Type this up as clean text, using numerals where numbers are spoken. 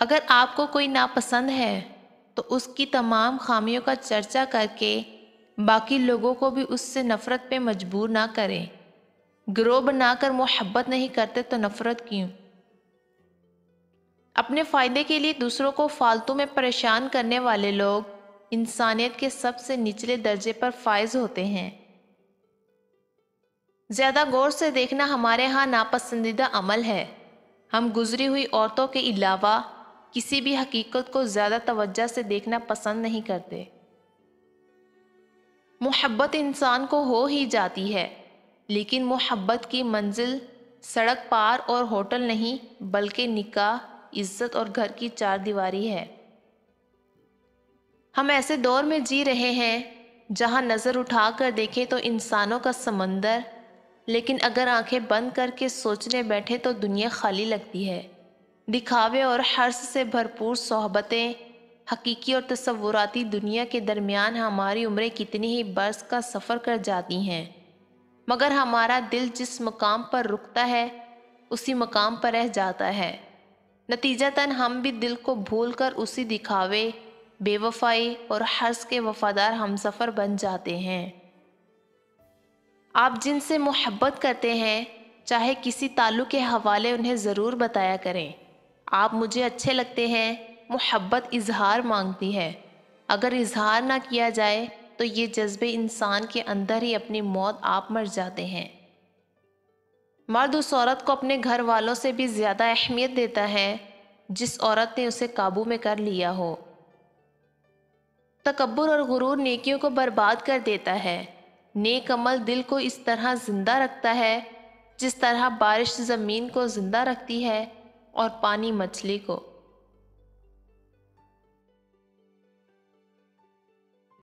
اگر آپ کو کوئی ناپسند ہے تو اس کی تمام خامیوں کا چرچا کر کے باقی لوگوں کو بھی اس سے نفرت پہ مجبور نہ کریں۔ گروہ بنا کر محبت نہیں کرتے تو نفرت کیوں؟ اپنے فائدے کے لیے دوسروں کو فالتو میں پریشان کرنے والے لوگ انسانیت کے سب سے نچلے درجے پر فائز ہوتے ہیں۔ زیادہ غور سے دیکھنا ہمارے ہاں ناپسندیدہ عمل ہے۔ ہم گزری ہوئی عورتوں کے علاوہ کسی بھی حقیقت کو زیادہ توجہ سے دیکھنا پسند نہیں کرتے۔ محبت انسان کو ہو ہی جاتی ہے، لیکن محبت کی منزل سڑک پار اور ہوٹل نہیں بلکہ نکاح، عزت اور گھر کی چار دیواری ہے۔ ہم ایسے دور میں جی رہے ہیں جہاں نظر اٹھا کر دیکھیں تو انسانوں کا سمندر، لیکن اگر آنکھیں بند کر کے سوچنے بیٹھے تو دنیا خالی لگتی ہے۔ دکھاوے اور حرص سے بھرپور صحبتیں حقیقی اور تصوراتی دنیا کے درمیان ہماری عمریں کتنی ہی برس کا سفر کر جاتی ہیں، مگر ہمارا دل جس مقام پر رکتا ہے اسی مقام پر رہ جاتا ہے۔ نتیجتاً ہم بھی دل کو بھول کر اسی دکھاوے، بے وفائی اور حرص کے وفادار ہمسفر بن جاتے ہیں۔ آپ جن سے محبت کرتے ہیں چاہے کسی تعلق کے حوالے انہیں ضرور بتایا کریں۔ آپ مجھے اچھے لگتے ہیں، محبت اظہار مانگتی ہے۔ اگر اظہار نہ کیا جائے تو یہ جذبے انسان کے اندر ہی اپنی موت آپ مر جاتے ہیں۔ مرد اس عورت کو اپنے گھر والوں سے بھی زیادہ اہمیت دیتا ہے جس عورت نے اسے قابو میں کر لیا ہو۔ تکبر اور غرور نیکیوں کو برباد کر دیتا ہے۔ نیک عمل دل کو اس طرح زندہ رکھتا ہے جس طرح بارش زمین کو زندہ رکھتی ہے اور پانی مچھلی کو۔